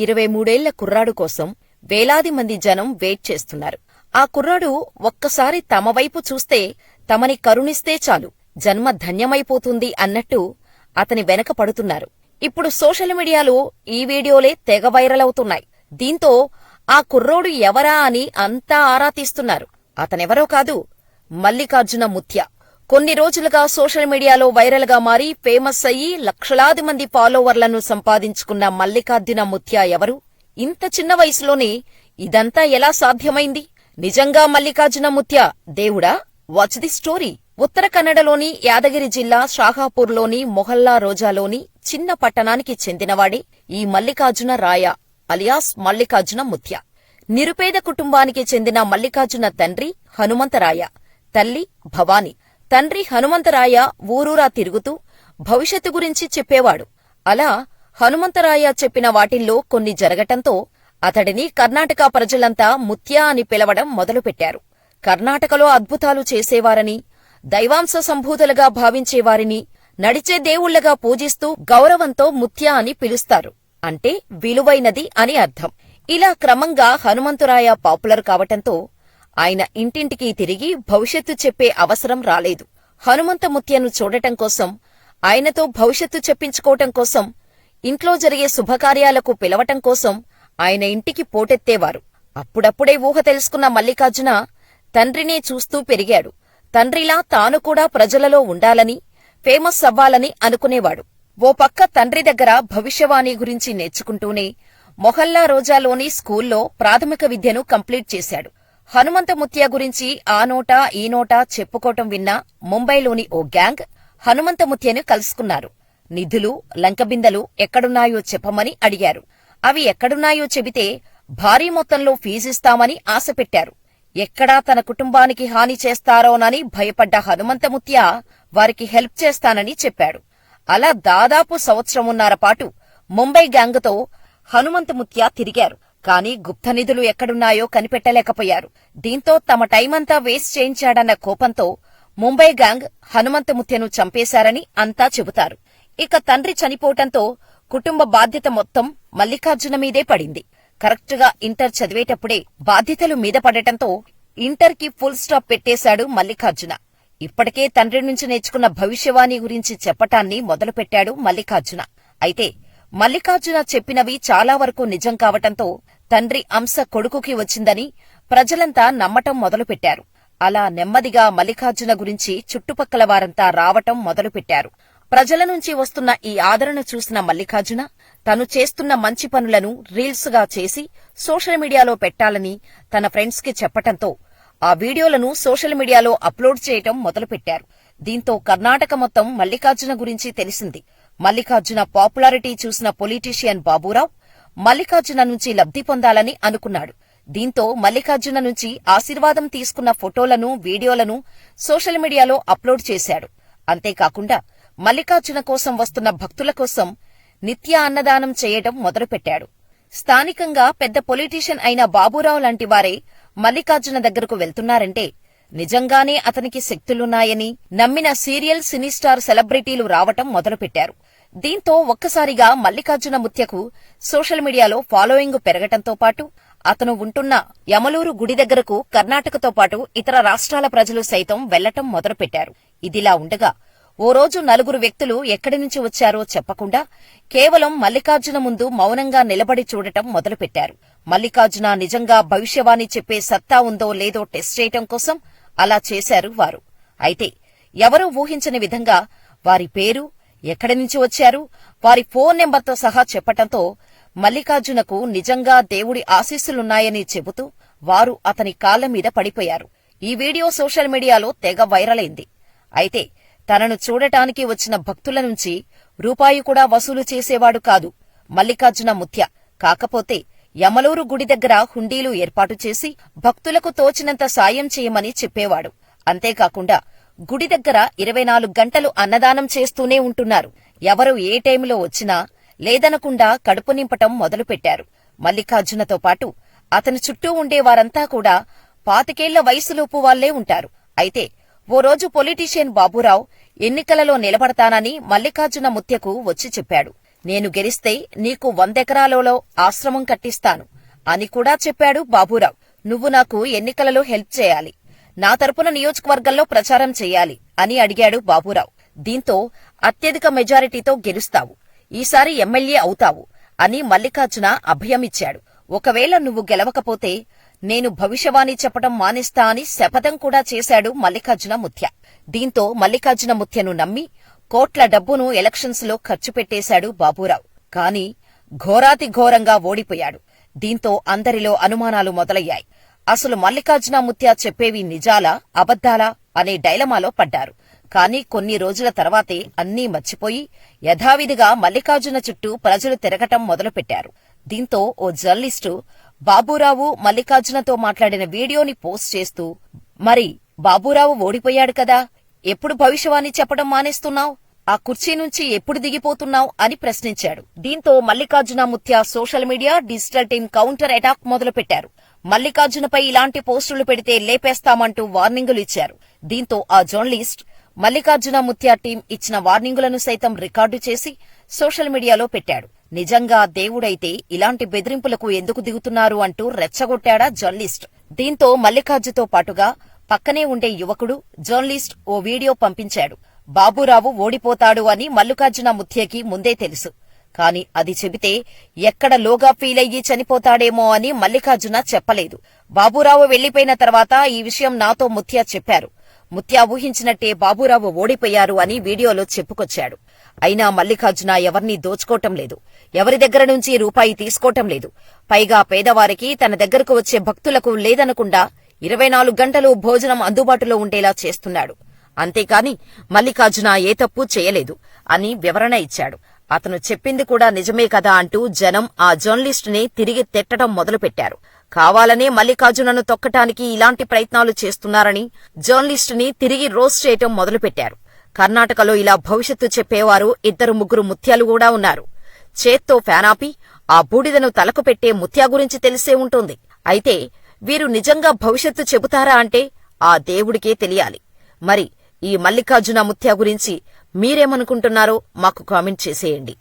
23 కుర్రాడు కోసం వేలాది మంది జనం వెయిట్ చేస్తున్నారు. ఆ కుర్రాడు ఒక్కసారి తమ వైపు చూస్తే తమని కరుణిస్తే చాలు జన్మ ధన్యమైపోతుంది అన్నట్టు అతని వెనక పడుతున్నారు. ఇప్పుడు సోషల్ మీడియాలో ఈ వీడియోలే తెగ వైరల్ అవుతున్నాయి. దీంతో ఆ కుర్రోడు ఎవరా అని అంతా ఆరా తీస్తున్నారు. అతనెవరో కాదు, మల్లికార్జున ముత్య. కొన్ని రోజులుగా సోషల్ మీడియాలో వైరల్ గా మారి ఫేమస్ అయ్యి లక్షలాది మంది ఫాలోవర్లను సంపాదించుకున్న మల్లికార్జున ముత్య ఎవరు? ఇంత చిన్న వయసులోనే ఇదంతా ఎలా సాధ్యమైంది? నిజంగా మల్లికార్జున ముత్య దేవుడా? Watch the story. ఉత్తర కన్నడలోని యాదగిరి జిల్లా షాహాపూర్లోని మొహల్లా రోజాలోని చిన్న పట్టణానికి చెందినవాడే ఈ మల్లికార్జున రాయ అలియాస్ మల్లికార్జున ముత్య. నిరుపేద కుటుంబానికి చెందిన మల్లికార్జున తండ్రి హనుమంతరాయ, తల్లి భవాని. తండ్రి హనుమంతరాయ ఊరూరా తిరుగుతూ భవిష్యత్తు గురించి చెప్పేవాడు. అలా హనుమంతరాయ చెప్పిన వాటిల్లో కొన్ని జరగటంతో అతడిని కర్ణాటక ప్రజలంతా ముత్య అని పిలవడం మొదలుపెట్టారు. కర్ణాటకలో అద్భుతాలు చేసేవారని, దైవాంశ సంభూతులుగా భావించేవారిని నడిచే దేవుళ్లగా పూజిస్తూ గౌరవంతో ముత్య అని పిలుస్తారు. అంటే విలువైనది అని అర్థం. ఇలా క్రమంగా హనుమంతరాయ పాపులర్ కావటంతో ఆయన ఇంటింటికి తిరిగి భవిష్యత్తు చెప్పే అవసరం రాలేదు. హనుమంత ముత్యను చూడటం కోసం, ఆయనతో భవిష్యత్తు చెప్పించుకోవటం కోసం, ఇంట్లో జరిగే శుభకార్యాలకు పిలవటం కోసం ఆయన ఇంటికి పోటెత్తేవారు. అప్పుడప్పుడే ఊహ తెలుసుకున్న మల్లికార్జున తండ్రినే చూస్తూ పెరిగాడు. తండ్రిలా తాను కూడా ప్రజలలో ఉండాలని, ఫేమస్ అవ్వాలని అనుకునేవాడు. ఓ పక్క తండ్రి దగ్గర భవిష్యవాణి గురించి నేర్చుకుంటూనే మొహల్లా రోజాలోని స్కూల్లో ప్రాథమిక విద్యను కంప్లీట్ చేశాడు. హనుమంత ముత్య గురించి ఆ నోటా ఈ నోటా చెప్పుకోవటం విన్న ముంబైలోని ఓ గ్యాంగ్ హనుమంత ముత్యను కలుసుకున్నారు. నిధులు, లంకబిందెలు ఎక్కడున్నాయో చెప్పమని అడిగారు. అవి ఎక్కడున్నాయో చెబితే భారీ మొత్తంలో ఫీజిస్తామని ఆశపెట్టారు. ఎక్కడా తన కుటుంబానికి హాని చేస్తారోనని భయపడ్డ హనుమంతముత్య వారికి హెల్ప్ చేస్తానని చెప్పాడు. అలా దాదాపు సంవత్సరమున్నర పాటు ముంబై గ్యాంగుతో హనుమంతముత్య తిరిగారు. కాని గుప్త నిధులు ఎక్కడున్నాయో కనిపెట్టలేకపోయారు. దీంతో తమ టైమంతా వేస్ట్ చేయించాడన్న కోపంతో ముంబై గ్యాంగ్ హనుమంతముత్యను చంపేశారని అంతా చెబుతారు. ఇక తండ్రి చనిపోవటంతో కుటుంబ బాధ్యత మొత్తం మల్లికార్జున మీదే పడింది. కరెక్టుగా ఇంటర్ చదివేటప్పుడే బాధ్యతలు మీద పడటంతో ఇంటర్కి ఫుల్ స్టాప్ పెట్టేశాడు మల్లికార్జున. ఇప్పటికే తండ్రి నుంచి నేర్చుకున్న భవిష్యవాణి గురించి చెప్పటాన్ని మొదలుపెట్టాడు మల్లికార్జున. అయితే మల్లికార్జున చెప్పినవి చాలా వరకు నిజం కావటంతో తండ్రి అంశ కొడుకుకి వచ్చిందని ప్రజలంతా నమ్మటం మొదలుపెట్టారు. అలా నెమ్మదిగా మల్లికార్జున గురించి చుట్టుపక్కల వారంతా రావటం మొదలుపెట్టారు. ప్రజల నుంచి వస్తున్న ఈ ఆదరణ చూసిన మల్లికార్జున తను చేస్తున్న మంచి పనులను రీల్స్ గా చేసి సోషల్ మీడియాలో పెట్టాలని తన ఫ్రెండ్స్ కి చెప్పటంతో ఆ వీడియోలను సోషల్ మీడియాలో అప్లోడ్ చేయటం మొదలుపెట్టారు. దీంతో కర్ణాటక మొత్తం మల్లికార్జున గురించి తెలిసింది. మల్లికార్జున పాపులారిటీ చూసిన పొలిటీషియన్ బాబూరావు మల్లికార్జున నుంచి లబ్ధి పొందాలని అనుకున్నాడు. దీంతో మల్లికార్జున నుంచి ఆశీర్వాదం తీసుకున్న ఫోటోలను, వీడియోలను సోషల్ మీడియాలో అప్లోడ్ చేశాడు. అంతేకాకుండా మల్లికార్జున కోసం వస్తున్న భక్తుల కోసం నిత్య అన్నదానం చేయడం మొదలుపెట్టాడు. స్థానికంగా పెద్ద పొలిటీషియన్ అయిన బాబూరావు లాంటి వారే మల్లికార్జున దగ్గరకు వెళ్తున్నారంటే నిజంగానే అతనికి శక్తులున్నాయని నమ్మిన సీరియల్, సినీ స్టార్, సెలబ్రిటీలు రావటం మొదలుపెట్టారు. దీంతో ఒక్కసారిగా మల్లికార్జున ముత్యకు సోషల్ మీడియాలో ఫాలోయింగ్ పెరగటంతో పాటు అతను ఉంటున్న యమలూరు గుడి దగ్గరకు కర్ణాటకతో పాటు ఇతర రాష్ట్రాల ప్రజలు సైతం వెళ్లటం మొదలుపెట్టారు. ఇదిలా ఉండగా ఓ రోజు నలుగురు వ్యక్తులు ఎక్కడి నుంచి వచ్చారో చెప్పకుండా కేవలం మల్లికార్జున ముందు మౌనంగా నిలబడి చూడటం మొదలుపెట్టారు. మల్లికార్జున నిజంగా భవిష్యవాణి చెప్పే సత్తా ఉందో లేదో టెస్ట్ చేయటం కోసం అలా చేశారు వారు. అయితే ఎవరూ ఊహించని విధంగా వారి పేరు, ఎక్కడి నుంచి వచ్చారు, వారి ఫోన్ నెంబర్తో సహా చెప్పటంతో మల్లికార్జునకు నిజంగా దేవుడి ఆశీస్సులున్నాయని చెబుతూ వారు అతని కాళ్ల మీద పడిపోయారు. ఈ వీడియో సోషల్ మీడియాలో తెగ వైరల్ అయింది. అయితే తనను చూడటానికి వచ్చిన భక్తుల నుంచి రూపాయి కూడా వసూలు చేసేవాడు కాదు మల్లికార్జున ముత్య. కాకపోతే యమలూరు గుడి దగ్గర హుండీలు ఏర్పాటు చేసి భక్తులకు తోచినంత సాయం చేయమని చెప్పేవాడు. అంతేకాకుండా గుడి దగ్గర 24 గంటలు అన్నదానం చేస్తూనే ఉంటున్నారు. ఎవరు ఏ టైంలో వచ్చినా లేదనకుండా కడుపు నింపటం మొదలుపెట్టారు. మల్లికార్జునతో పాటు అతని చుట్టూ ఉండేవారంతా కూడా 25 వయసులోపు వాళ్లే ఉంటారు. అయితే ఓ రోజు పొలిటీషియన్ బాబూరావు ఎన్నికలలో నిలబడతానని మల్లికార్జున ముత్యకు వచ్చి చెప్పాడు. నేను గెలిస్తే నీకు 100 ఎకరాలలో ఆశ్రమం కట్టిస్తాను అని కూడా చెప్పాడు బాబూరావు. నువ్వు నాకు ఎన్నికలలో హెల్ప్ చేయాలి, నా తరపున నియోజకవర్గంలో ప్రచారం చెయ్యాలి అని అడిగాడు బాబూరావు. దీంతో అత్యధిక మెజారిటీతో గెలుస్తావు, ఈసారి ఎమ్మెల్యే అవుతావు అని మల్లికార్జున అభయమిచ్చాడు. ఒకవేళ నువ్వు గెలవకపోతే నేను భవిష్యవాణి చెప్పడం మానేస్తా అని శపథం కూడా చేశాడు మల్లికార్జున ముత్య. దీంతో మల్లికార్జున ముత్యను నమ్మి కోట్ల డబ్బును ఎలక్షన్స్ లో ఖర్చు పెట్టేశాడు బాబూరావు. కాని ఘోరాతి ఘోరంగా ఓడిపోయాడు. దీంతో అందరిలో అనుమానాలు మొదలయ్యాయి. అసలు మల్లికార్జున ముత్య చెప్పేవి నిజాలా అబద్ధాలా అనే డైలమాలో పడ్డారు. కాని కొన్ని రోజుల తర్వాతే అన్నీ మర్చిపోయి యథావిధిగా మల్లికార్జున చుట్టూ ప్రజలు తిరగటం మొదలుపెట్టారు. దీంతో ఓ జర్నలిస్టు బాబూరావు మల్లికార్జునతో మాట్లాడిన వీడియోని పోస్ట్ చేస్తూ, మరి బాబూరావు ఓడిపోయాడు కదా, ఎప్పుడు భవిష్యవాణి చెప్పడం మానేస్తున్నావ్, ఆ కుర్చీ నుంచి ఎప్పుడు దిగిపోతున్నావ్ అని ప్రశ్నించాడు. దీంతో Mallikarjuna Mutya social media, digital team counter attack మొదలుపెట్టారు. మల్లికార్జునపై ఇలాంటి పోస్టులు పెడితే లేపేస్తామంటూ వార్నింగులు ఇచ్చారు. దీంతో ఆ జర్నలిస్ట్ మల్లికార్జున ముత్య టీం ఇచ్చిన వార్నింగులను సైతం రికార్డు చేసి సోషల్ మీడియాలో పెట్టాడు. నిజంగా దేవుడైతే ఇలాంటి బెదిరింపులకు ఎందుకు దిగుతున్నారు అంటూ రెచ్చగొట్టాడా జర్నలిస్ట్. దీంతో మల్లికార్జుతో పాటుగా పక్కనే ఉండే యువకుడు జర్నలిస్ట్ ఓ వీడియో పంపించాడు. బాబూరావు ఓడిపోతాడు అని మల్లికార్జున ముత్యకి ముందే తెలుసు. కాని అది చెబితే ఎక్కడ లోగా ఫీలయ్యి చనిపోతాడేమో అని మల్లికార్జున చెప్పలేదు. బాబూరావు వెళ్లిపోయిన తర్వాత ఈ విషయం నాతో ముత్య చెప్పారు. ముత్య ఊహించినట్టే బాబూరావు ఓడిపోయారు అని వీడియోలో చెప్పుకొచ్చాడు. అయినా మల్లికార్జున ఎవర్నీ దోచుకోవటం లేదు, ఎవరి దగ్గర నుంచి రూపాయి తీసుకోవటం లేదు. పైగా పేదవారికి తన దగ్గరకు వచ్చే భక్తులకు లేదనకుండా 24 గంటలు భోజనం అందుబాటులో ఉండేలా చేస్తున్నాడు. అంతేకాని మల్లికార్జున ఏ తప్పు చేయలేదు అని వివరణ ఇచ్చాడు. అతను చెప్పింది కూడా నిజమే కదా అంటూ జనం ఆ జర్నలిస్టుని తిరిగి తిట్టడం మొదలుపెట్టారు. కావాలనే మల్లికార్జునను తొక్కటానికి ఇలాంటి ప్రయత్నాలు చేస్తున్నారని జర్నలిస్టుని తిరిగి రోస్ట్ చేయటం మొదలుపెట్టారు. కర్ణాటకలో ఇలా భవిష్యత్తు చెప్పేవారు 2-3 ముత్యాలు కూడా ఉన్నారు. చేత్తో ఫ్యానాపి ఆ బూడిదను తలకు పెట్టే ముత్యా గురించి తెలిసే ఉంటుంది. అయితే వీరు నిజంగా భవిష్యత్తు చెబుతారా అంటే ఆ దేవుడికే తెలియాలి. మరి ఈ మల్లికార్జున ముత్య గురించి మీరేమనుకుంటున్నారో మాకు కామెంట్ చేసేయండి.